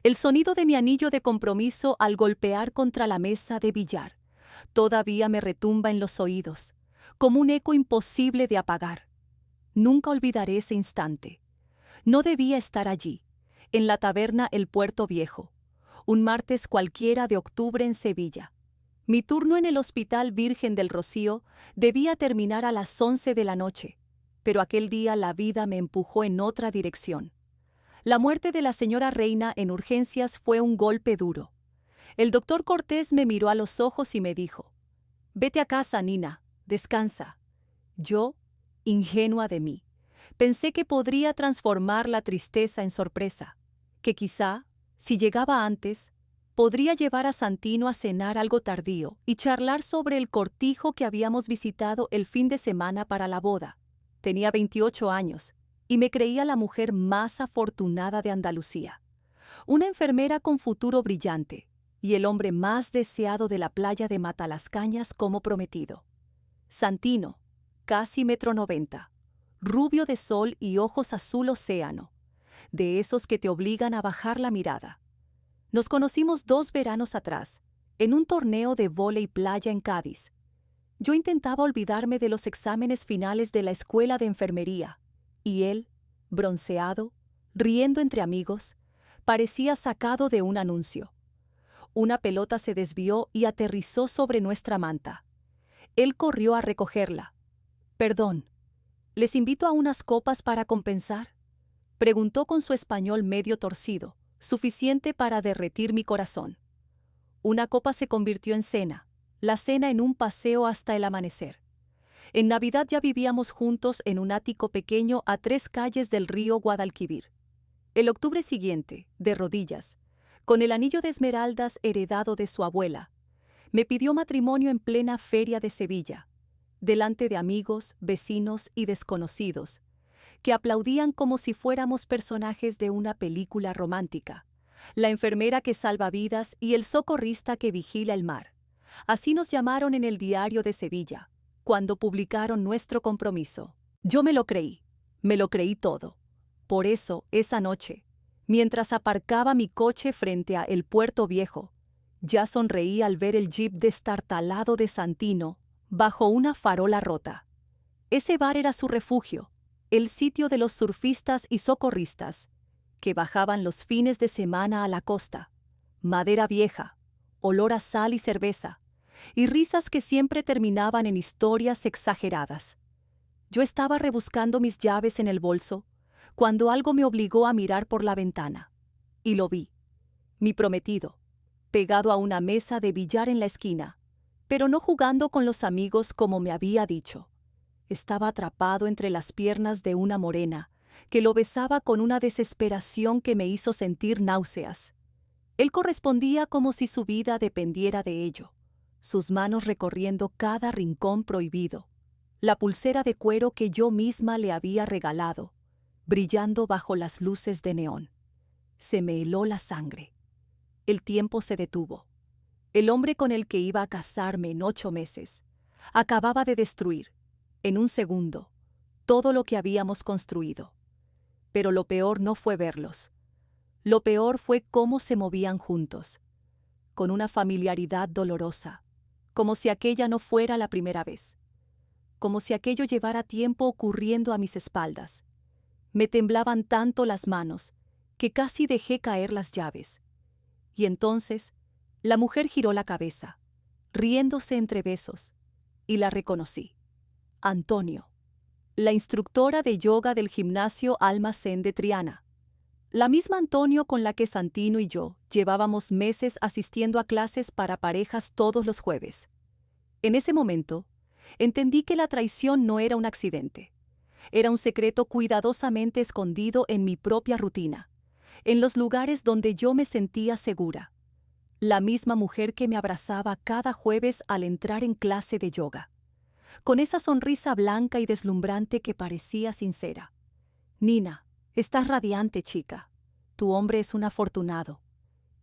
El sonido de mi anillo de compromiso al golpear contra la mesa de billar todavía me retumba en los oídos, como un eco imposible de apagar. Nunca olvidaré ese instante. No debía estar allí, en la taberna El Puerto Viejo, un martes cualquiera de octubre en Sevilla. Mi turno en el Hospital Virgen del Rocío debía terminar a las 11 de la noche, pero aquel día la vida me empujó en otra dirección. La muerte de la señora Reina en urgencias fue un golpe duro. El doctor Cortés me miró a los ojos y me dijo: «Vete a casa, Nina, descansa». Yo, ingenua de mí, pensé que podría transformar la tristeza en sorpresa, que quizá, si llegaba antes, podría llevar a Santino a cenar algo tardío y charlar sobre el cortijo que habíamos visitado el fin de semana para la boda. Tenía 28 años y me creía la mujer más afortunada de Andalucía, una enfermera con futuro brillante y el hombre más deseado de la playa de Matalascañas como prometido. Santino, casi 1,90 m, rubio de sol y ojos azul océano, de esos que te obligan a bajar la mirada. Nos conocimos 2 veranos atrás, en un torneo de vóley playa en Cádiz. Yo intentaba olvidarme de los exámenes finales de la escuela de enfermería, y él, bronceado, riendo entre amigos, parecía sacado de un anuncio. Una pelota se desvió y aterrizó sobre nuestra manta. Él corrió a recogerla. «Perdón, ¿les invito a unas copas para compensar?», preguntó con su español medio torcido, suficiente para derretir mi corazón. Una copa se convirtió en cena, la cena en un paseo hasta el amanecer. En Navidad ya vivíamos juntos en un ático pequeño a 3 calles del río Guadalquivir. El octubre siguiente, de rodillas, con el anillo de esmeraldas heredado de su abuela, me pidió matrimonio en plena feria de Sevilla, delante de amigos, vecinos y desconocidos, que aplaudían como si fuéramos personajes de una película romántica. La enfermera que salva vidas y el socorrista que vigila el mar. Así nos llamaron en el diario de Sevilla, cuando publicaron nuestro compromiso. Yo me lo creí todo. Por eso, esa noche, mientras aparcaba mi coche frente a El Puerto Viejo, ya sonreí al ver el jeep destartalado de Santino bajo una farola rota. Ese bar era su refugio, el sitio de los surfistas y socorristas, que bajaban los fines de semana a la costa. Madera vieja, olor a sal y cerveza, y risas que siempre terminaban en historias exageradas. Yo estaba rebuscando mis llaves en el bolso, cuando algo me obligó a mirar por la ventana. Y lo vi. Mi prometido, pegado a una mesa de billar en la esquina, pero no jugando con los amigos como me había dicho. Estaba atrapado entre las piernas de una morena, que lo besaba con una desesperación que me hizo sentir náuseas. Él correspondía como si su vida dependiera de ello, sus manos recorriendo cada rincón prohibido, la pulsera de cuero que yo misma le había regalado, brillando bajo las luces de neón. Se me heló la sangre. El tiempo se detuvo. El hombre con el que iba a casarme en 8 meses acababa de destruir, en un segundo, todo lo que habíamos construido. Pero lo peor no fue verlos. Lo peor fue cómo se movían juntos, con una familiaridad dolorosa, como si aquella no fuera la primera vez, como si aquello llevara tiempo ocurriendo a mis espaldas. Me temblaban tanto las manos que casi dejé caer las llaves. Y entonces, la mujer giró la cabeza, riéndose entre besos, y la reconocí. Antonio, la instructora de yoga del gimnasio Alma Zen de Triana. La misma Antonio con la que Santino y yo llevábamos meses asistiendo a clases para parejas todos los jueves. En ese momento, entendí que la traición no era un accidente. Era un secreto cuidadosamente escondido en mi propia rutina, en los lugares donde yo me sentía segura. La misma mujer que me abrazaba cada jueves al entrar en clase de yoga, con esa sonrisa blanca y deslumbrante que parecía sincera. «Nina, estás radiante, chica. Tu hombre es un afortunado»,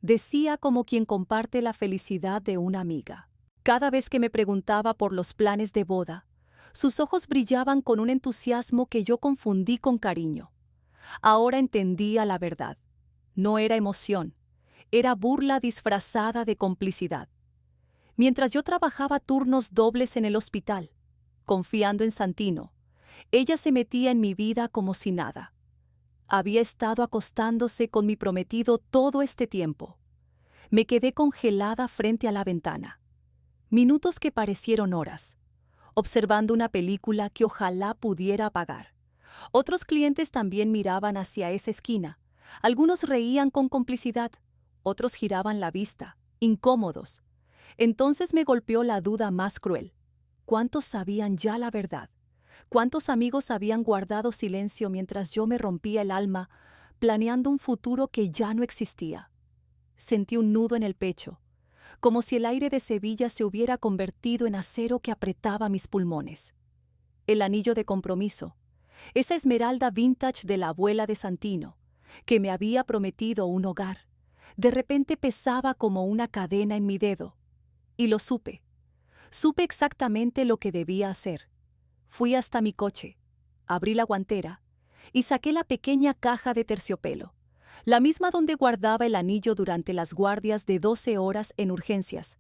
decía como quien comparte la felicidad de una amiga. Cada vez que me preguntaba por los planes de boda, sus ojos brillaban con un entusiasmo que yo confundí con cariño. Ahora entendía la verdad. No era emoción, Era burla disfrazada de complicidad. Mientras yo trabajaba turnos dobles en el hospital, confiando en Santino, ella se metía en mi vida como si nada. Había estado acostándose con mi prometido todo este tiempo. Me quedé congelada frente a la ventana. Minutos que parecieron horas, observando una película que ojalá pudiera apagar. Otros clientes también miraban hacia esa esquina. Algunos reían con complicidad, otros giraban la vista, incómodos. Entonces me golpeó la duda más cruel. ¿Cuántos sabían ya la verdad? ¿Cuántos amigos habían guardado silencio mientras yo me rompía el alma, planeando un futuro que ya no existía? Sentí un nudo en el pecho, como si el aire de Sevilla se hubiera convertido en acero que apretaba mis pulmones. El anillo de compromiso, esa esmeralda vintage de la abuela de Santino, que me había prometido un hogar, de repente pesaba como una cadena en mi dedo. Y lo supe. Supe exactamente lo que debía hacer. Fui hasta mi coche, abrí la guantera y saqué la pequeña caja de terciopelo, la misma donde guardaba el anillo durante las guardias de 12 horas en urgencias.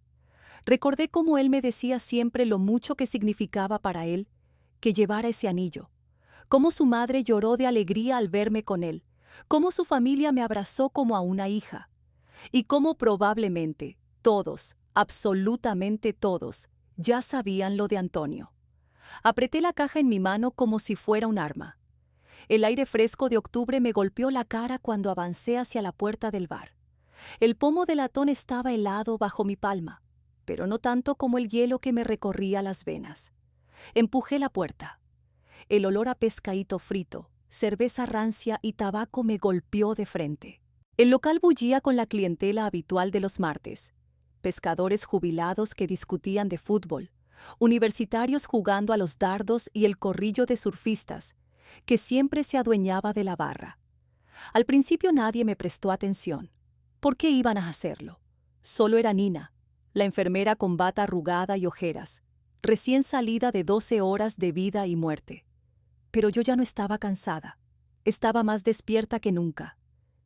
Recordé cómo él me decía siempre lo mucho que significaba para él que llevara ese anillo, cómo su madre lloró de alegría al verme con él, cómo su familia me abrazó como a una hija, y cómo probablemente todos, absolutamente todos, ya sabían lo de Antonio. Apreté la caja en mi mano como si fuera un arma. El aire fresco de octubre me golpeó la cara cuando avancé hacia la puerta del bar. El pomo de latón estaba helado bajo mi palma, pero no tanto como el hielo que me recorría las venas. Empujé la puerta. El olor a pescadito frito, cerveza rancia y tabaco me golpeó de frente. El local bullía con la clientela habitual de los martes. Pescadores jubilados que discutían de fútbol, universitarios jugando a los dardos y el corrillo de surfistas, que siempre se adueñaba de la barra. Al principio nadie me prestó atención. ¿Por qué iban a hacerlo? Solo era Nina, la enfermera con bata arrugada y ojeras, recién salida de 12 horas de vida y muerte. Pero yo ya no estaba cansada. Estaba más despierta que nunca.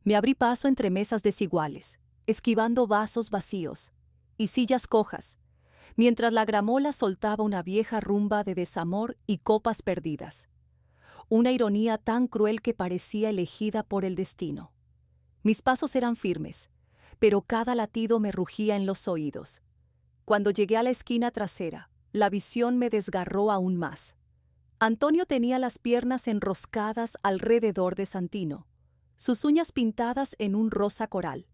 Me abrí paso entre mesas desiguales, esquivando vasos vacíos y sillas cojas, mientras la gramola soltaba una vieja rumba de desamor y copas perdidas. Una ironía tan cruel que parecía elegida por el destino. Mis pasos eran firmes, pero cada latido me rugía en los oídos. Cuando llegué a la esquina trasera, la visión me desgarró aún más. Antonio tenía las piernas enroscadas alrededor de Santino, sus uñas pintadas en un rosa coral,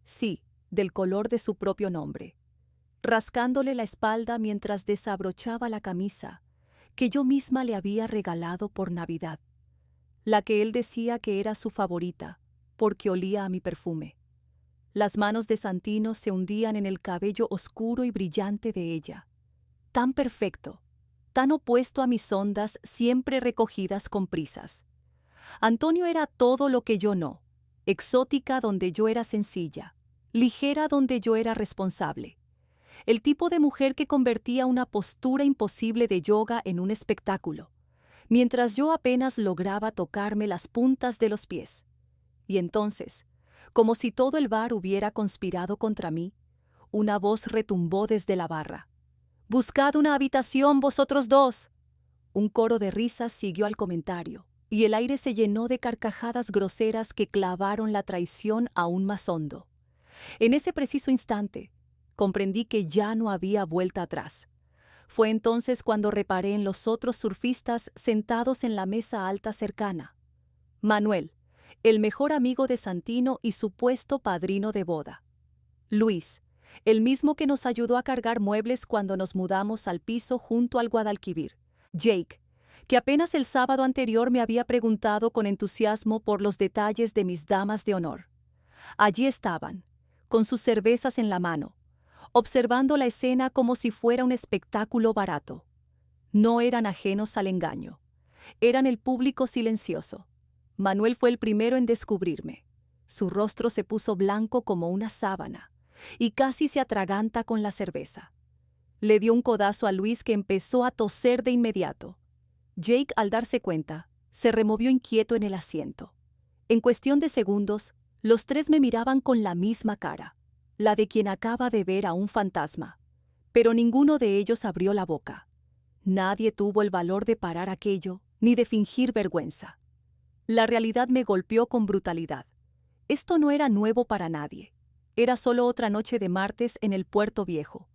sí, del color de su propio nombre, rascándole la espalda mientras desabrochaba la camisa que yo misma le había regalado por Navidad, la que él decía que era su favorita, porque olía a mi perfume. Las manos de Santino se hundían en el cabello oscuro y brillante de ella, tan perfecto, tan opuesto a mis ondas siempre recogidas con prisas. Antonio era todo lo que yo no, exótica donde yo era sencilla, ligera donde yo era responsable. El tipo de mujer que convertía una postura imposible de yoga en un espectáculo, mientras yo apenas lograba tocarme las puntas de los pies. Y entonces, como si todo el bar hubiera conspirado contra mí, una voz retumbó desde la barra. «¡Buscad una habitación, vosotros dos!». Un coro de risas siguió al comentario, y el aire se llenó de carcajadas groseras que clavaron la traición aún más hondo. En ese preciso instante, comprendí que ya no había vuelta atrás. Fue entonces cuando reparé en los otros surfistas sentados en la mesa alta cercana. Manuel, el mejor amigo de Santino y supuesto padrino de boda. Luis, el mismo que nos ayudó a cargar muebles cuando nos mudamos al piso junto al Guadalquivir. Jake, que apenas el sábado anterior me había preguntado con entusiasmo por los detalles de mis damas de honor. Allí estaban, con sus cervezas en la mano, observando la escena como si fuera un espectáculo barato. No eran ajenos al engaño. Eran el público silencioso. Manuel fue el primero en descubrirme. Su rostro se puso blanco como una sábana y casi se atraganta con la cerveza. Le dio un codazo a Luis, que empezó a toser de inmediato. Jake, al darse cuenta, se removió inquieto en el asiento. En cuestión de segundos, Los tres me miraban con la misma cara, la de quien acaba de ver a un fantasma, pero ninguno de ellos abrió la boca. Nadie tuvo el valor de parar aquello, ni de fingir vergüenza. La realidad me golpeó con brutalidad. Esto no era nuevo para nadie. Era solo otra noche de martes en el Puerto Viejo,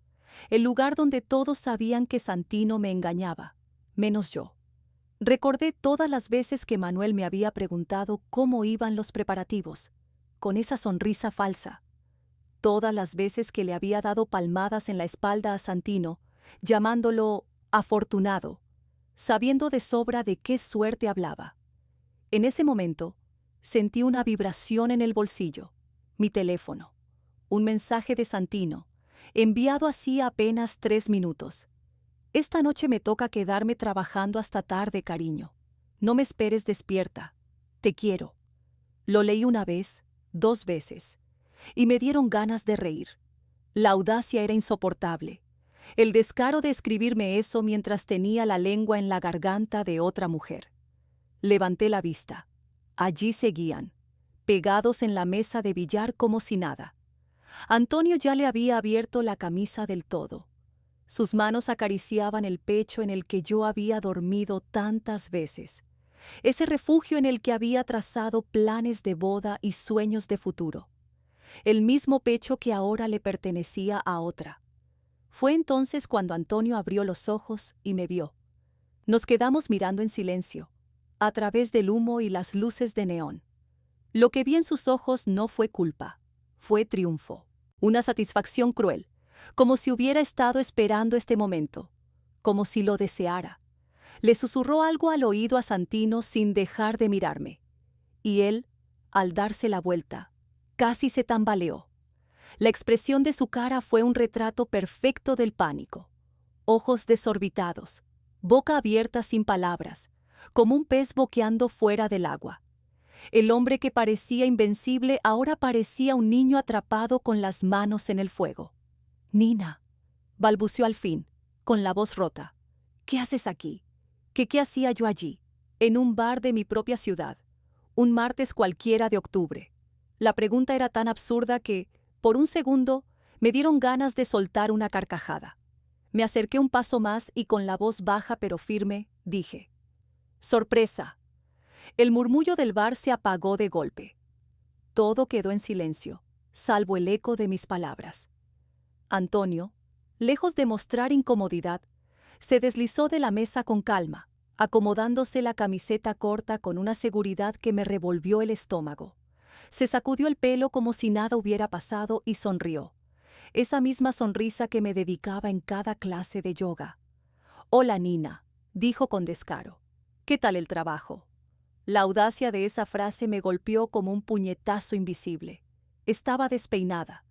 el lugar donde todos sabían que Santino me engañaba, menos yo. Recordé todas las veces que Manuel me había preguntado cómo iban los preparativos, con esa sonrisa falsa. Todas las veces que le había dado palmadas en la espalda a Santino, llamándolo afortunado, sabiendo de sobra de qué suerte hablaba. En ese momento, sentí una vibración en el bolsillo, mi teléfono, un mensaje de Santino, enviado hacía apenas 3 minutos. Esta noche me toca quedarme trabajando hasta tarde, cariño. No me esperes despierta. Te quiero. Lo leí una vez, 2 veces, y me dieron ganas de reír. La audacia era insoportable. El descaro de escribirme eso mientras tenía la lengua en la garganta de otra mujer. Levanté la vista. Allí seguían, pegados en la mesa de billar como si nada. Antonio ya le había abierto la camisa del todo. Sus manos acariciaban el pecho en el que yo había dormido tantas veces, ese refugio en el que había trazado planes de boda y sueños de futuro. El mismo pecho que ahora le pertenecía a otra. Fue entonces cuando Antonio abrió los ojos y me vio. Nos quedamos mirando en silencio, a través del humo y las luces de neón. Lo que vi en sus ojos no fue culpa, fue triunfo, una satisfacción cruel, como si hubiera estado esperando este momento, como si lo deseara. Le susurró algo al oído a Santino sin dejar de mirarme, y él, al darse la vuelta, casi se tambaleó. La expresión de su cara fue un retrato perfecto del pánico. Ojos desorbitados, boca abierta sin palabras, como un pez boqueando fuera del agua. El hombre que parecía invencible ahora parecía un niño atrapado con las manos en el fuego. «Nina», balbuceó al fin, con la voz rota. «¿Qué haces aquí? ¿Qué hacía yo allí, en un bar de mi propia ciudad, un martes cualquiera de octubre?» La pregunta era tan absurda que, por un segundo, me dieron ganas de soltar una carcajada. Me acerqué un paso más y con la voz baja pero firme, dije: «Sorpresa». El murmullo del bar se apagó de golpe. Todo quedó en silencio, salvo el eco de mis palabras. Antonio, lejos de mostrar incomodidad, se deslizó de la mesa con calma, acomodándose la camiseta corta con una seguridad que me revolvió el estómago. Se sacudió el pelo como si nada hubiera pasado y sonrió. Esa misma sonrisa que me dedicaba en cada clase de yoga. «Hola, Nina», dijo con descaro. «¿Qué tal el trabajo?» La audacia de esa frase me golpeó como un puñetazo invisible. Estaba despeinada,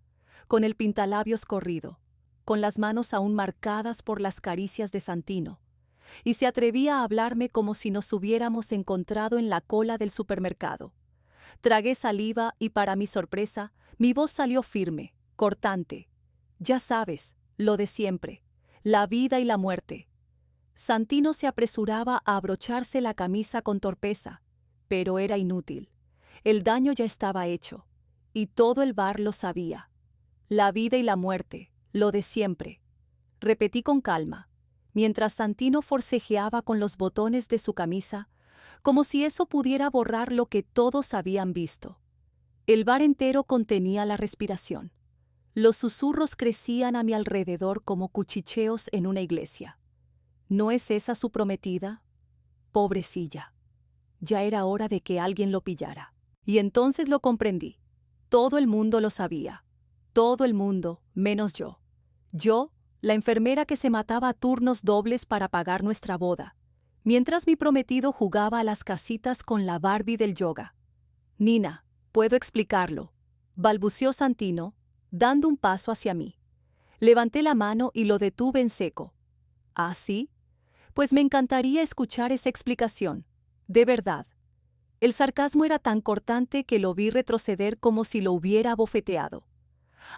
con el pintalabios corrido, con las manos aún marcadas por las caricias de Santino, y se atrevía a hablarme como si nos hubiéramos encontrado en la cola del supermercado. Tragué saliva y, para mi sorpresa, mi voz salió firme, cortante. «Ya sabes, lo de siempre, la vida y la muerte». Santino se apresuraba a abrocharse la camisa con torpeza, pero era inútil. El daño ya estaba hecho, y todo el bar lo sabía. «La vida y la muerte, lo de siempre», repetí con calma, mientras Santino forcejeaba con los botones de su camisa, como si eso pudiera borrar lo que todos habían visto. El bar entero contenía la respiración. Los susurros crecían a mi alrededor como cuchicheos en una iglesia. ¿No es esa su prometida? Pobrecilla. Ya era hora de que alguien lo pillara. Y entonces lo comprendí. Todo el mundo lo sabía. Todo el mundo, menos yo. Yo, la enfermera que se mataba a turnos dobles para pagar nuestra boda, mientras mi prometido jugaba a las casitas con la Barbie del yoga. «Nina, puedo explicarlo», balbuceó Santino, dando un paso hacia mí. Levanté la mano y lo detuve en seco. «¿Ah, sí? Pues me encantaría escuchar esa explicación. De verdad». El sarcasmo era tan cortante que lo vi retroceder como si lo hubiera bofeteado.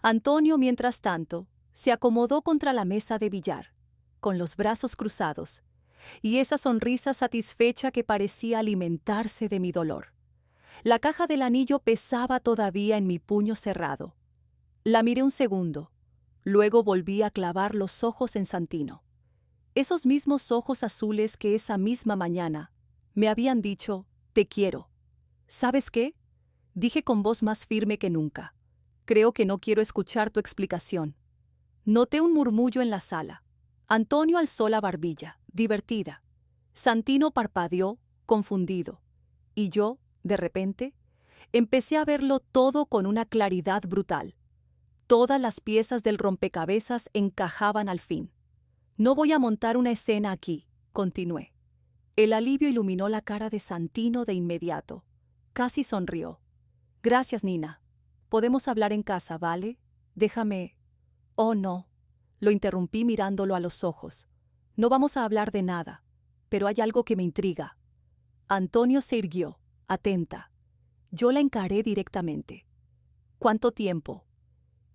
Antonio, mientras tanto, se acomodó contra la mesa de billar, con los brazos cruzados, y esa sonrisa satisfecha que parecía alimentarse de mi dolor. La caja del anillo pesaba todavía en mi puño cerrado. La miré un segundo. Luego volví a clavar los ojos en Santino. Esos mismos ojos azules que esa misma mañana me habían dicho, te quiero. ¿Sabes qué? Dije con voz más firme que nunca. Creo que no quiero escuchar tu explicación. Noté un murmullo en la sala. Antonio alzó la barbilla, divertida. Santino parpadeó, confundido. Y yo, de repente, empecé a verlo todo con una claridad brutal. Todas las piezas del rompecabezas encajaban al fin. No voy a montar una escena aquí, continué. El alivio iluminó la cara de Santino de inmediato. Casi sonrió. Gracias, Nina. Podemos hablar en casa, ¿vale? Déjame... Oh, no. Lo interrumpí mirándolo a los ojos. No vamos a hablar de nada, pero hay algo que me intriga. Antonio se irguió, atenta. Yo la encaré directamente. ¿Cuánto tiempo?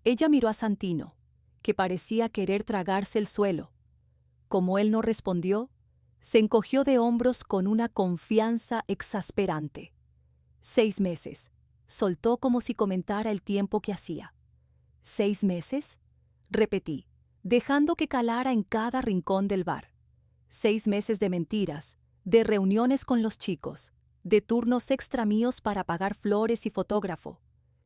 Ella miró a Santino, que parecía querer tragarse el suelo. Como él no respondió, se encogió de hombros con una confianza exasperante. 6 meses. Soltó como si comentara el tiempo que hacía. ¿6 meses? Repetí, dejando que calara en cada rincón del bar. 6 meses de mentiras, de reuniones con los chicos, de turnos extra míos para pagar flores y fotógrafo,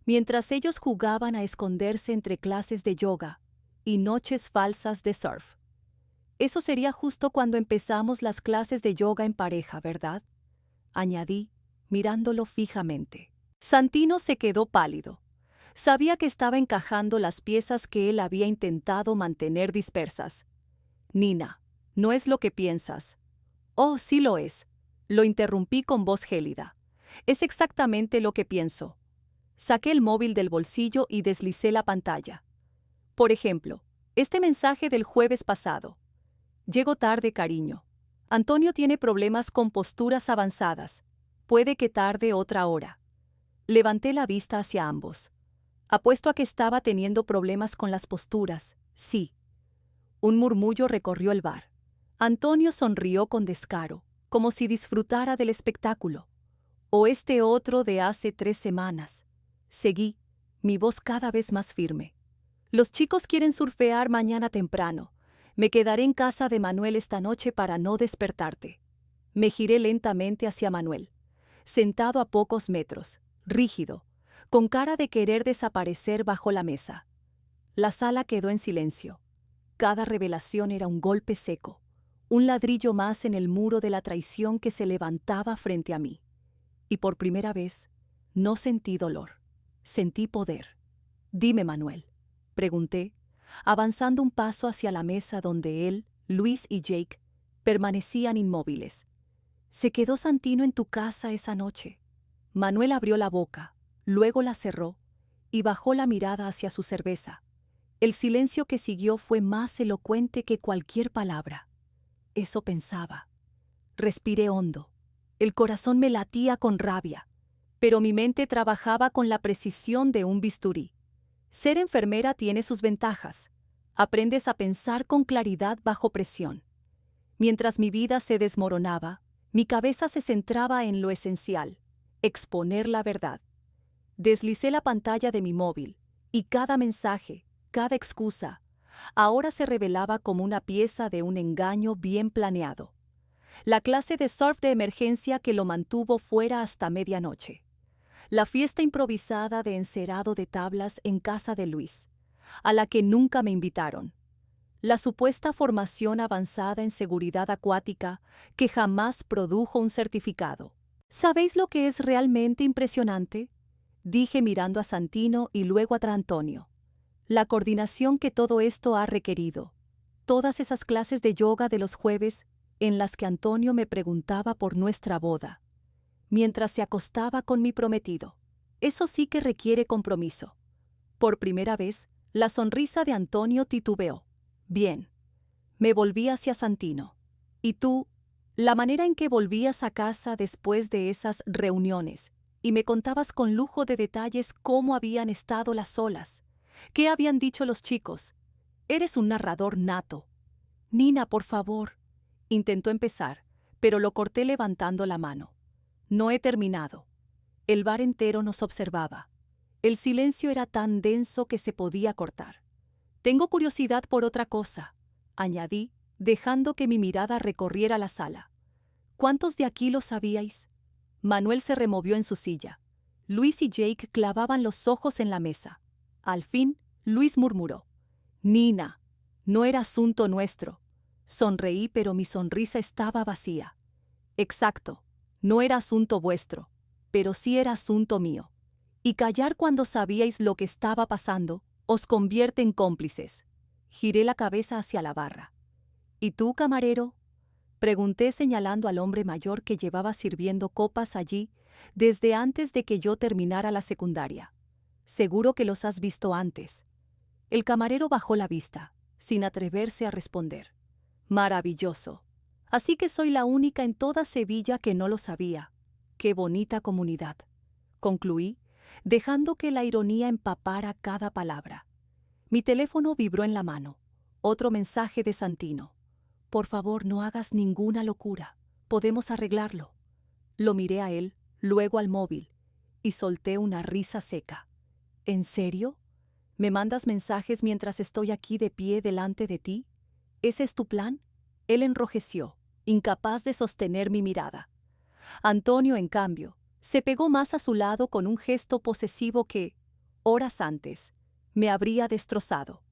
mientras ellos jugaban a esconderse entre clases de yoga y noches falsas de surf. Eso sería justo cuando empezamos las clases de yoga en pareja, ¿verdad? Añadí, mirándolo fijamente. Santino se quedó pálido. Sabía que estaba encajando las piezas que él había intentado mantener dispersas. Nina, no es lo que piensas. Oh, sí lo es. Lo interrumpí con voz gélida. Es exactamente lo que pienso. Saqué el móvil del bolsillo y deslicé la pantalla. Por ejemplo, este mensaje del jueves pasado. Llego tarde, cariño. Antonio tiene problemas con posturas avanzadas. Puede que tarde otra hora. Levanté la vista hacia ambos. Apuesto a que estaba teniendo problemas con las posturas. Sí. Un murmullo recorrió el bar. Antonio sonrió con descaro, como si disfrutara del espectáculo. O este otro de hace 3 semanas. Seguí, mi voz cada vez más firme. Los chicos quieren surfear mañana temprano. Me quedaré en casa de Manuel esta noche para no despertarte. Me giré lentamente hacia Manuel, sentado a pocos metros, rígido, con cara de querer desaparecer bajo la mesa. La sala quedó en silencio. Cada revelación era un golpe seco, un ladrillo más en el muro de la traición que se levantaba frente a mí. Y por primera vez, no sentí dolor, sentí poder. Dime, Manuel, pregunté, avanzando un paso hacia la mesa donde él, Luis y Jake permanecían inmóviles. ¿Se quedó Santino en tu casa esa noche? Manuel abrió la boca, luego la cerró y bajó la mirada hacia su cerveza. El silencio que siguió fue más elocuente que cualquier palabra. Eso pensaba. Respiré hondo. El corazón me latía con rabia, pero mi mente trabajaba con la precisión de un bisturí. Ser enfermera tiene sus ventajas. Aprendes a pensar con claridad bajo presión. Mientras mi vida se desmoronaba, mi cabeza se centraba en lo esencial, exponer la verdad. Deslicé la pantalla de mi móvil, y cada mensaje, cada excusa, ahora se revelaba como una pieza de un engaño bien planeado. La clase de surf de emergencia que lo mantuvo fuera hasta medianoche. La fiesta improvisada de encerado de tablas en casa de Luis, a la que nunca me invitaron. La supuesta formación avanzada en seguridad acuática que jamás produjo un certificado. ¿Sabéis lo que es realmente impresionante? Dije mirando a Santino y luego a Antonio. La coordinación que todo esto ha requerido. Todas esas clases de yoga de los jueves en las que Antonio me preguntaba por nuestra boda, mientras se acostaba con mi prometido. Eso sí que requiere compromiso. Por primera vez, la sonrisa de Antonio titubeó. Bien. Me volví hacia Santino. ¿Y tú? La manera en que volvías a casa después de esas reuniones, y me contabas con lujo de detalles cómo habían estado las olas, qué habían dicho los chicos. Eres un narrador nato. Nina, por favor. Intentó empezar, pero lo corté levantando la mano. No he terminado. El bar entero nos observaba. El silencio era tan denso que se podía cortar. Tengo curiosidad por otra cosa, añadí, dejando que mi mirada recorriera la sala. ¿Cuántos de aquí lo sabíais? Manuel se removió en su silla. Luis y Jake clavaban los ojos en la mesa. Al fin, Luis murmuró: Nina, no era asunto nuestro. Sonreí, pero mi sonrisa estaba vacía. Exacto, no era asunto vuestro, pero sí era asunto mío. Y callar cuando sabíais lo que estaba pasando os convierte en cómplices. Giré la cabeza hacia la barra. ¿Y tú, camarero? Pregunté señalando al hombre mayor que llevaba sirviendo copas allí desde antes de que yo terminara la secundaria. Seguro que los has visto antes. El camarero bajó la vista, sin atreverse a responder. Maravilloso. Así que soy la única en toda Sevilla que no lo sabía. Qué bonita comunidad. Concluí, dejando que la ironía empapara cada palabra. Mi teléfono vibró en la mano. Otro mensaje de Santino. Por favor, no hagas ninguna locura. Podemos arreglarlo. Lo miré a él, luego al móvil, y solté una risa seca. ¿En serio? ¿Me mandas mensajes mientras estoy aquí de pie delante de ti? ¿Ese es tu plan? Él enrojeció, incapaz de sostener mi mirada. Antonio, en cambio, se pegó más a su lado con un gesto posesivo que, horas antes, me habría destrozado.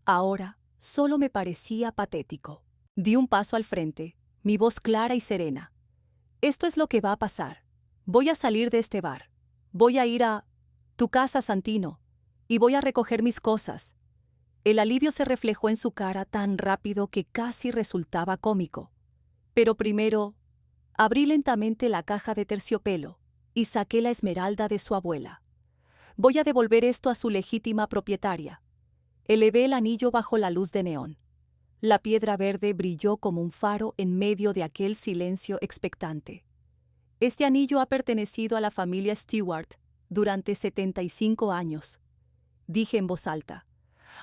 Ahora solo me parecía patético. Di un paso al frente, mi voz clara y serena. Esto es lo que va a pasar. Voy a salir de este bar. Voy a ir a tu casa, Santino, y voy a recoger mis cosas. El alivio se reflejó en su cara tan rápido que casi resultaba cómico. Pero primero, abrí lentamente la caja de terciopelo y saqué la esmeralda de su abuela. Voy a devolver esto a su legítima propietaria. Elevé el anillo bajo la luz de neón. La piedra verde brilló como un faro en medio de aquel silencio expectante. Este anillo ha pertenecido a la familia Stewart durante 75 años, dije en voz alta,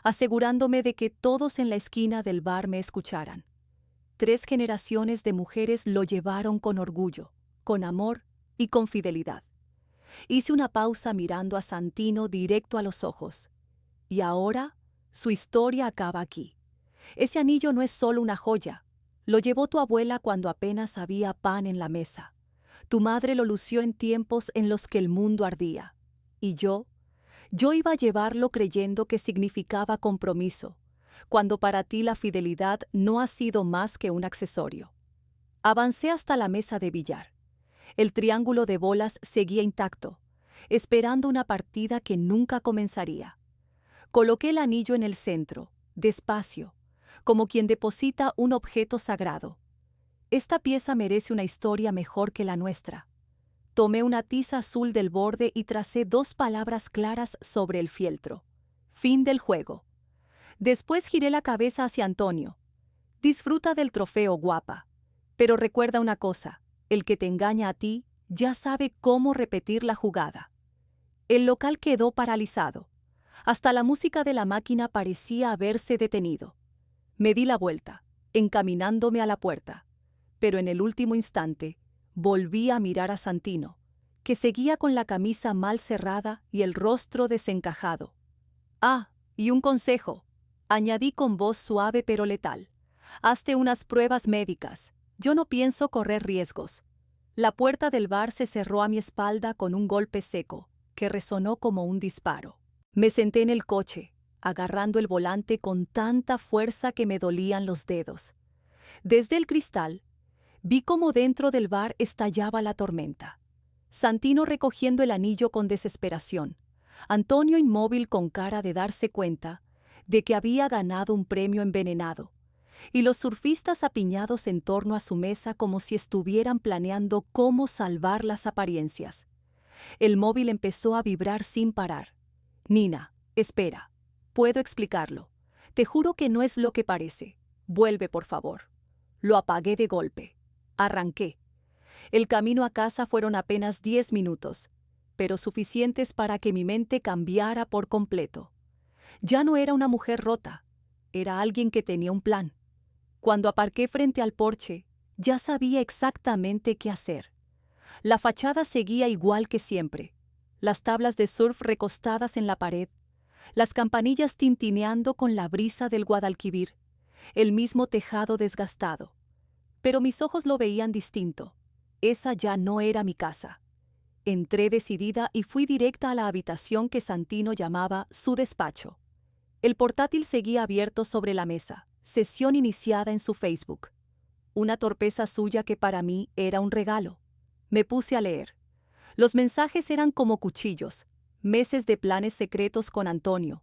asegurándome de que todos en la esquina del bar me escucharan. 3 generaciones de mujeres lo llevaron con orgullo, con amor y con fidelidad. Hice una pausa mirando a Santino directo a los ojos. Y ahora, su historia acaba aquí. Ese anillo no es solo una joya. Lo llevó tu abuela cuando apenas había pan en la mesa. Tu madre lo lució en tiempos en los que el mundo ardía. Y yo iba a llevarlo creyendo que significaba compromiso, cuando para ti la fidelidad no ha sido más que un accesorio. Avancé hasta la mesa de billar. El triángulo de bolas seguía intacto, esperando una partida que nunca comenzaría. Coloqué el anillo en el centro, despacio, como quien deposita un objeto sagrado. Esta pieza merece una historia mejor que la nuestra. Tomé una tiza azul del borde y tracé 2 palabras claras sobre el fieltro. Fin del juego. Después giré la cabeza hacia Antonio. Disfruta del trofeo, guapa. Pero recuerda una cosa, el que te engaña a ti ya sabe cómo repetir la jugada. El local quedó paralizado. Hasta la música de la máquina parecía haberse detenido. Me di la vuelta, encaminándome a la puerta. Pero en el último instante, volví a mirar a Santino, que seguía con la camisa mal cerrada y el rostro desencajado. Ah, y un consejo, añadí con voz suave pero letal. Hazte unas pruebas médicas. Yo no pienso correr riesgos. La puerta del bar se cerró a mi espalda con un golpe seco, que resonó como un disparo. Me senté en el coche, agarrando el volante con tanta fuerza que me dolían los dedos. Desde el cristal, vi cómo dentro del bar estallaba la tormenta. Santino recogiendo el anillo con desesperación, Antonio inmóvil con cara de darse cuenta de que había ganado un premio envenenado, y los surfistas apiñados en torno a su mesa como si estuvieran planeando cómo salvar las apariencias. El móvil empezó a vibrar sin parar. Nina, espera. Puedo explicarlo. Te juro que no es lo que parece. Vuelve, por favor. Lo apagué de golpe. Arranqué. El camino a casa fueron apenas 10 minutos, pero suficientes para que mi mente cambiara por completo. Ya no era una mujer rota, era alguien que tenía un plan. Cuando aparqué frente al porche, ya sabía exactamente qué hacer. La fachada seguía igual que siempre. Las tablas de surf recostadas en la pared, las campanillas tintineando con la brisa del Guadalquivir, el mismo tejado desgastado. Pero mis ojos lo veían distinto. Esa ya no era mi casa. Entré decidida y fui directa a la habitación que Santino llamaba su despacho. El portátil seguía abierto sobre la mesa, sesión iniciada en su Facebook. Una torpeza suya que para mí era un regalo. Me puse a leer. Los mensajes eran como cuchillos, meses de planes secretos con Antonio,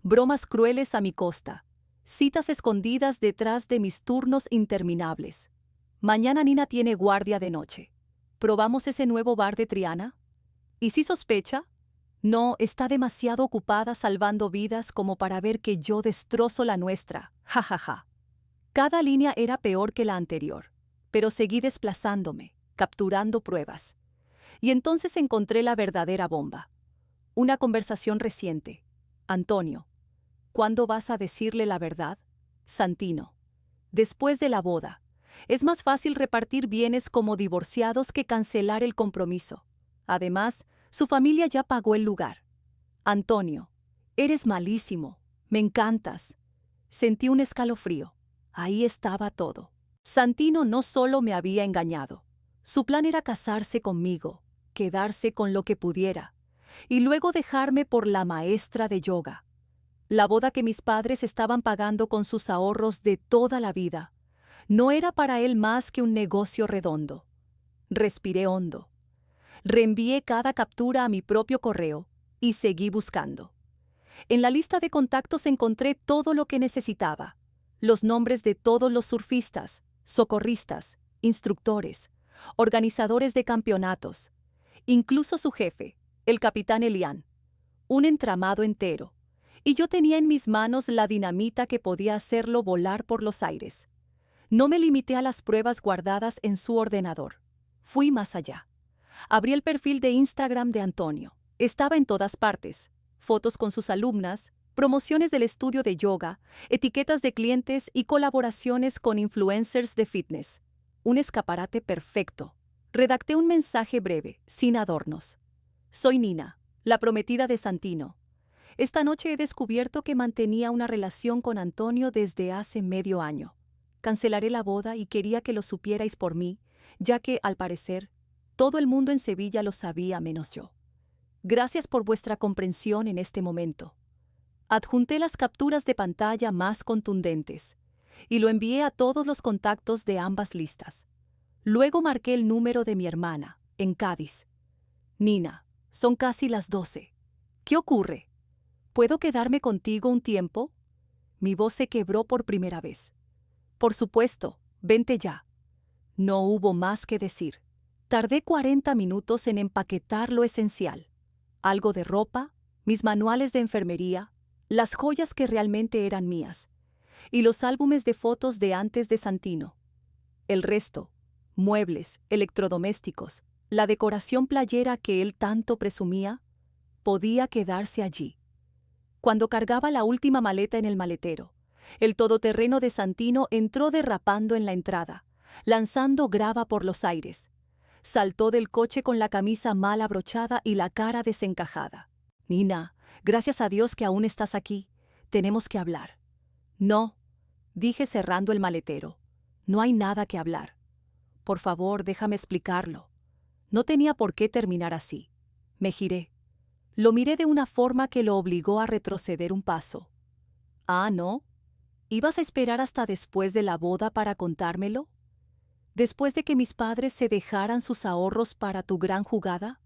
bromas crueles a mi costa, citas escondidas detrás de mis turnos interminables. Mañana Nina tiene guardia de noche. ¿Probamos ese nuevo bar de Triana? ¿Y si sospecha? No, está demasiado ocupada salvando vidas como para ver que yo destrozo la nuestra. Ja, ja, ja. Cada línea era peor que la anterior, pero seguí desplazándome, capturando pruebas. Y entonces encontré la verdadera bomba. Una conversación reciente. Antonio, ¿cuándo vas a decirle la verdad? Santino, después de la boda. Es más fácil repartir bienes como divorciados que cancelar el compromiso. Además, su familia ya pagó el lugar. Antonio, eres malísimo. Me encantas. Sentí un escalofrío. Ahí estaba todo. Santino no solo me había engañado. Su plan era casarse conmigo, quedarse con lo que pudiera, y luego dejarme por la maestra de yoga. La boda que mis padres estaban pagando con sus ahorros de toda la vida no era para él más que un negocio redondo. Respiré hondo. Reenvié cada captura a mi propio correo y seguí buscando. En la lista de contactos encontré todo lo que necesitaba. Los nombres de todos los surfistas, socorristas, instructores, organizadores de campeonatos, incluso su jefe, el capitán Elián. Un entramado entero. Y yo tenía en mis manos la dinamita que podía hacerlo volar por los aires. No me limité a las pruebas guardadas en su ordenador. Fui más allá. Abrí el perfil de Instagram de Antonio. Estaba en todas partes. Fotos con sus alumnas, promociones del estudio de yoga, etiquetas de clientes y colaboraciones con influencers de fitness. Un escaparate perfecto. Redacté un mensaje breve, sin adornos. Soy Nina, la prometida de Santino. Esta noche he descubierto que mantenía una relación con Antonio desde hace medio año. Cancelaré la boda y quería que lo supierais por mí, ya que, al parecer, todo el mundo en Sevilla lo sabía menos yo. Gracias por vuestra comprensión en este momento. Adjunté las capturas de pantalla más contundentes y lo envié a todos los contactos de ambas listas. Luego marqué el número de mi hermana, en Cádiz. Nina, son casi las 12. ¿Qué ocurre? ¿Puedo quedarme contigo un tiempo? Mi voz se quebró por primera vez. Por supuesto, vente ya. No hubo más que decir. Tardé 40 minutos en empaquetar lo esencial. Algo de ropa, mis manuales de enfermería, las joyas que realmente eran mías, y los álbumes de fotos de antes de Santino. El resto, muebles, electrodomésticos, la decoración playera que él tanto presumía, podía quedarse allí. Cuando cargaba la última maleta en el maletero, el todoterreno de Santino entró derrapando en la entrada, lanzando grava por los aires. Saltó del coche con la camisa mal abrochada y la cara desencajada. Nina, gracias a Dios que aún estás aquí. Tenemos que hablar. No, dije cerrando el maletero. No hay nada que hablar. Por favor, déjame explicarlo. No tenía por qué terminar así. Me giré. Lo miré de una forma que lo obligó a retroceder un paso. Ah, ¿no? ¿Ibas a esperar hasta después de la boda para contármelo? ¿Después de que mis padres se dejaran sus ahorros para tu gran jugada?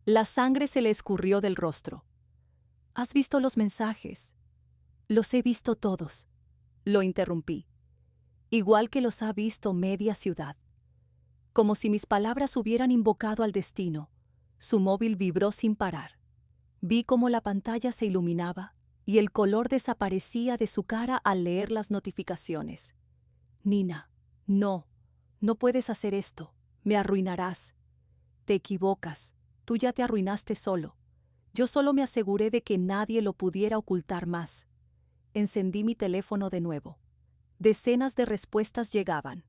La sangre se le escurrió del rostro. ¿Has visto los mensajes? Los he visto todos. Lo interrumpí. Igual que los ha visto media ciudad. Como si mis palabras hubieran invocado al destino, su móvil vibró sin parar. Vi cómo la pantalla se iluminaba y el color desaparecía de su cara al leer las notificaciones. Nina, no. No puedes hacer esto. Me arruinarás. Te equivocas. Tú ya te arruinaste solo. Yo solo me aseguré de que nadie lo pudiera ocultar más. Encendí mi teléfono de nuevo. Decenas de respuestas llegaban.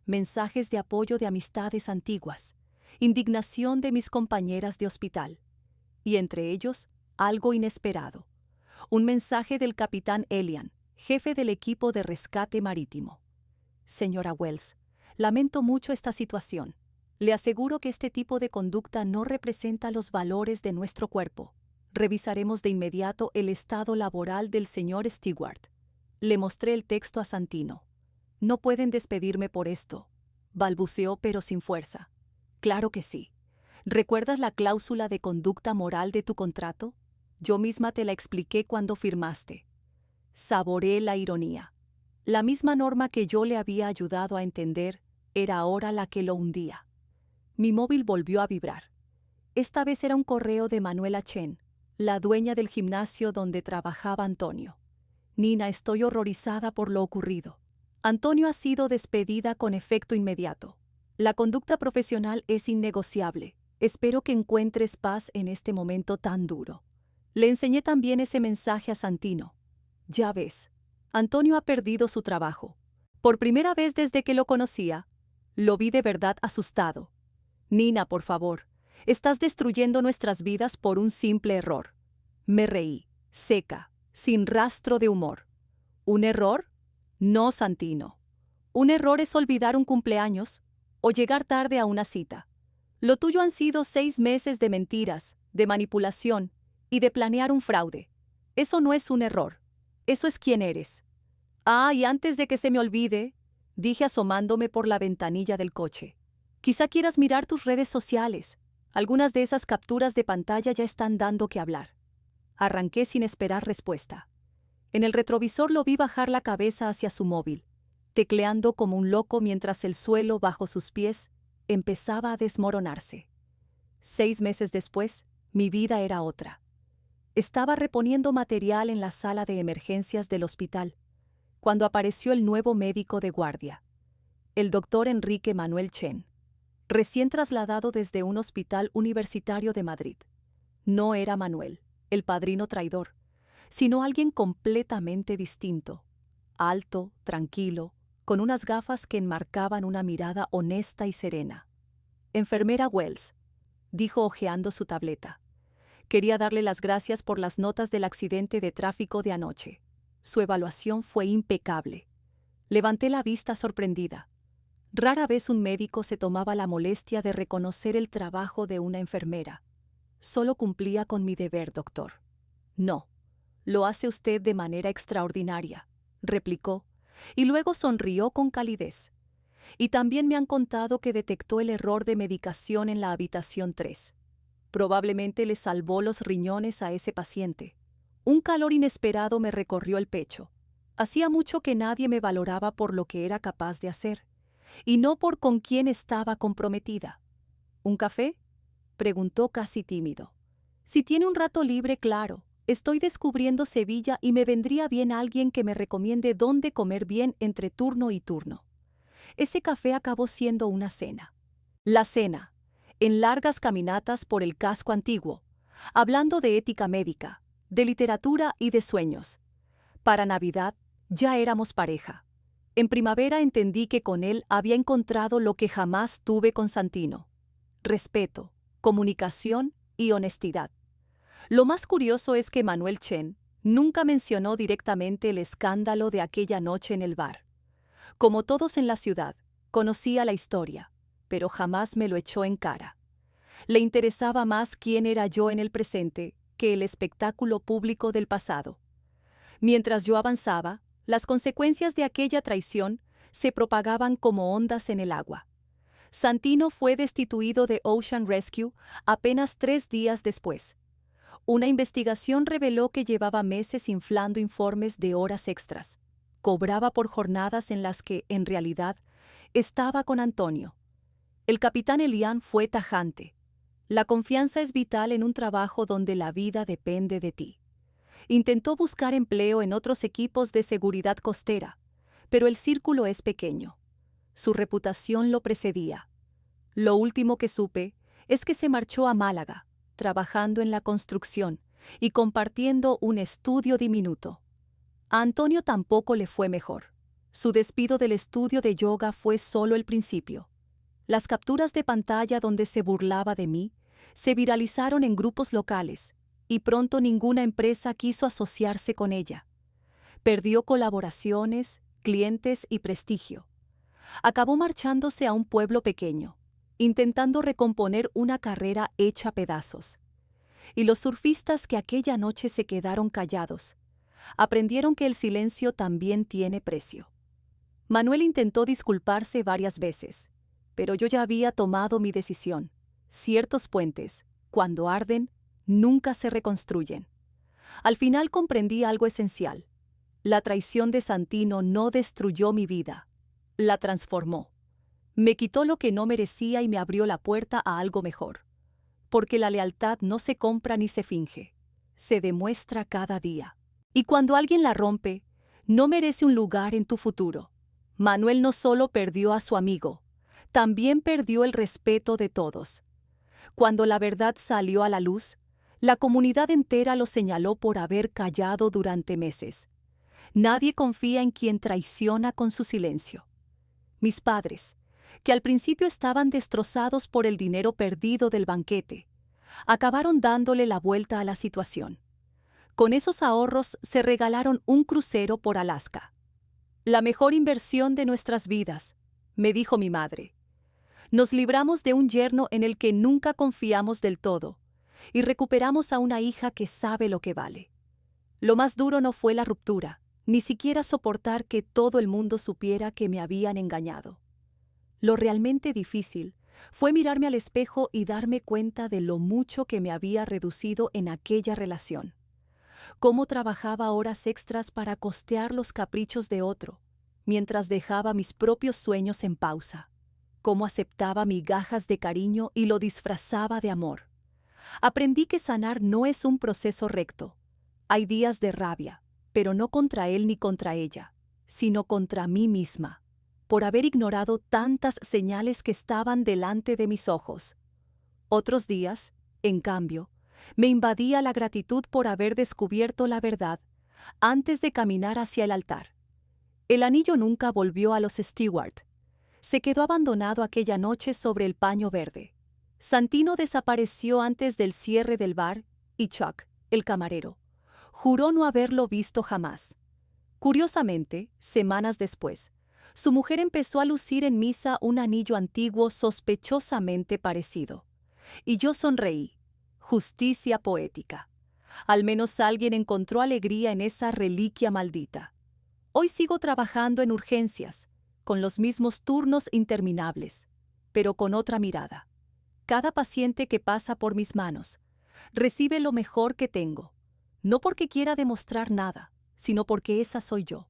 Mensajes de apoyo de amistades antiguas. indignación de mis compañeras de hospital, y entre ellos, algo inesperado. Un mensaje del capitán Elian, jefe del equipo de rescate marítimo. Señora Wells, lamento mucho esta situación. Le aseguro que este tipo de conducta no representa los valores de nuestro cuerpo. Revisaremos de inmediato el estado laboral del señor Stewart. Le mostré el texto a Santino. No pueden despedirme por esto, balbuceó pero sin fuerza. Claro que sí. ¿Recuerdas la cláusula de conducta moral de tu contrato? Yo misma te la expliqué cuando firmaste. Saboreé la ironía. La misma norma que yo le había ayudado a entender era ahora la que lo hundía. Mi móvil volvió a vibrar. Esta vez era un correo de Manuela Chen, la dueña del gimnasio donde trabajaba Antonio. Nina, estoy horrorizada por lo ocurrido. Antonio ha sido despedida con efecto inmediato. La conducta profesional es innegociable. Espero que encuentres paz en este momento tan duro. Le enseñé también ese mensaje a Santino. Ya ves, Antonio ha perdido su trabajo. Por primera vez desde que lo conocía, lo vi de verdad asustado. Nina, por favor, estás destruyendo nuestras vidas por un simple error. Me reí, seca, sin rastro de humor. ¿Un error? No, Santino. Un error es olvidar un cumpleaños o llegar tarde a una cita. Lo tuyo han sido 6 meses de mentiras, de manipulación y de planear un fraude. Eso no es un error. Eso es quién eres. Ah, y antes de que se me olvide, dije asomándome por la ventanilla del coche. Quizá quieras mirar tus redes sociales. Algunas de esas capturas de pantalla ya están dando que hablar. Arranqué sin esperar respuesta. En el retrovisor lo vi bajar la cabeza hacia su móvil, tecleando como un loco mientras el suelo bajo sus pies empezaba a desmoronarse. 6 meses después, mi vida era otra. Estaba reponiendo material en la sala de emergencias del hospital, cuando apareció el nuevo médico de guardia, el doctor Enrique Manuel Chen, recién trasladado desde un hospital universitario de Madrid. No era Manuel, el padrino traidor, sino alguien completamente distinto, alto, tranquilo, con unas gafas que enmarcaban una mirada honesta y serena. Enfermera Wells, dijo hojeando su tableta. Quería darle las gracias por las notas del accidente de tráfico de anoche. Su evaluación fue impecable. Levanté la vista sorprendida. Rara vez un médico se tomaba la molestia de reconocer el trabajo de una enfermera. Solo cumplía con mi deber, doctor. No, lo hace usted de manera extraordinaria, replicó, y luego sonrió con calidez. Y también me han contado que detectó el error de medicación en la habitación 3. Probablemente le salvó los riñones a ese paciente. Un calor inesperado me recorrió el pecho. Hacía mucho que nadie me valoraba por lo que era capaz de hacer, y no por con quién estaba comprometida. ¿Un café?, preguntó casi tímido. Si tiene un rato libre, claro. Estoy descubriendo Sevilla y me vendría bien alguien que me recomiende dónde comer bien entre turno y turno. Ese café acabó siendo una cena. La cena, en largas caminatas por el casco antiguo, hablando de ética médica, de literatura y de sueños. Para Navidad ya éramos pareja. En primavera entendí que con él había encontrado lo que jamás tuve con Santino: respeto, comunicación y honestidad. Lo más curioso es que Manuel Chen nunca mencionó directamente el escándalo de aquella noche en el bar. Como todos en la ciudad, conocía la historia, pero jamás me lo echó en cara. Le interesaba más quién era yo en el presente que el espectáculo público del pasado. Mientras yo avanzaba, las consecuencias de aquella traición se propagaban como ondas en el agua. Santino fue destituido de Ocean Rescue apenas 3 días después. Una investigación reveló que llevaba meses inflando informes de horas extras. Cobraba por jornadas en las que, en realidad, estaba con Antonio. El capitán Elian fue tajante. La confianza es vital en un trabajo donde la vida depende de ti. Intentó buscar empleo en otros equipos de seguridad costera, pero el círculo es pequeño. Su reputación lo precedía. Lo último que supe es que se marchó a Málaga, trabajando en la construcción y compartiendo un estudio diminuto. A Antonio tampoco le fue mejor. Su despido del estudio de yoga fue solo el principio. Las capturas de pantalla donde se burlaba de mí se viralizaron en grupos locales y pronto ninguna empresa quiso asociarse con ella. Perdió colaboraciones, clientes y prestigio. Acabó marchándose a un pueblo pequeño, intentando recomponer una carrera hecha pedazos. Y los surfistas que aquella noche se quedaron callados, aprendieron que el silencio también tiene precio. Manuel intentó disculparse varias veces, pero yo ya había tomado mi decisión. Ciertos puentes, cuando arden, nunca se reconstruyen. Al final comprendí algo esencial. La traición de Santino no destruyó mi vida, la transformó. Me quitó lo que no merecía y me abrió la puerta a algo mejor. Porque la lealtad no se compra ni se finge, se demuestra cada día. Y cuando alguien la rompe, no merece un lugar en tu futuro. Manuel no solo perdió a su amigo, también perdió el respeto de todos. Cuando la verdad salió a la luz, la comunidad entera lo señaló por haber callado durante meses. Nadie confía en quien traiciona con su silencio. Mis padres, que al principio estaban destrozados por el dinero perdido del banquete, acabaron dándole la vuelta a la situación. Con esos ahorros se regalaron un crucero por Alaska. La mejor inversión de nuestras vidas, me dijo mi madre. Nos libramos de un yerno en el que nunca confiamos del todo y recuperamos a una hija que sabe lo que vale. Lo más duro no fue la ruptura, ni siquiera soportar que todo el mundo supiera que me habían engañado. Lo realmente difícil fue mirarme al espejo y darme cuenta de lo mucho que me había reducido en aquella relación. Cómo trabajaba horas extras para costear los caprichos de otro, mientras dejaba mis propios sueños en pausa. Cómo aceptaba migajas de cariño y lo disfrazaba de amor. Aprendí que sanar no es un proceso recto. Hay días de rabia, pero no contra él ni contra ella, sino contra mí misma, por haber ignorado tantas señales que estaban delante de mis ojos. Otros días, en cambio, me invadía la gratitud por haber descubierto la verdad antes de caminar hacia el altar. El anillo nunca volvió a los Stewart. Se quedó abandonado aquella noche sobre el paño verde. Santino desapareció antes del cierre del bar y Chuck, el camarero, juró no haberlo visto jamás. Curiosamente, semanas después, su mujer empezó a lucir en misa un anillo antiguo sospechosamente parecido. Y yo sonreí. Justicia poética. Al menos alguien encontró alegría en esa reliquia maldita. Hoy sigo trabajando en urgencias, con los mismos turnos interminables, pero con otra mirada. Cada paciente que pasa por mis manos recibe lo mejor que tengo, no porque quiera demostrar nada, sino porque esa soy yo.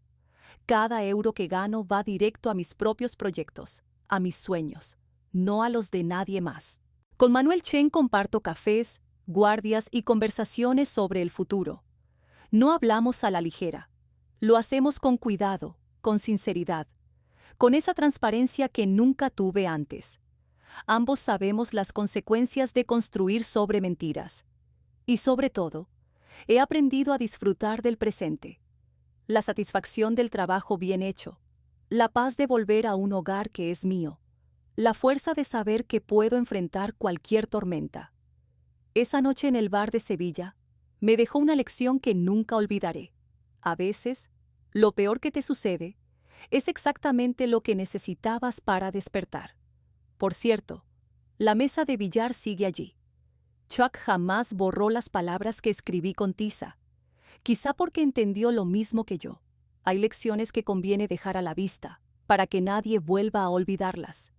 Cada euro que gano va directo a mis propios proyectos, a mis sueños, no a los de nadie más. Con Manuel Chen comparto cafés, guardias y conversaciones sobre el futuro. No hablamos a la ligera. Lo hacemos con cuidado, con sinceridad, con esa transparencia que nunca tuve antes. Ambos sabemos las consecuencias de construir sobre mentiras. Y sobre todo, he aprendido a disfrutar del presente. La satisfacción del trabajo bien hecho, la paz de volver a un hogar que es mío, la fuerza de saber que puedo enfrentar cualquier tormenta. Esa noche en el bar de Sevilla me dejó una lección que nunca olvidaré. A veces, lo peor que te sucede es exactamente lo que necesitabas para despertar. Por cierto, la mesa de billar sigue allí. Chuck jamás borró las palabras que escribí con tiza, quizá porque entendió lo mismo que yo. Hay lecciones que conviene dejar a la vista, para que nadie vuelva a olvidarlas.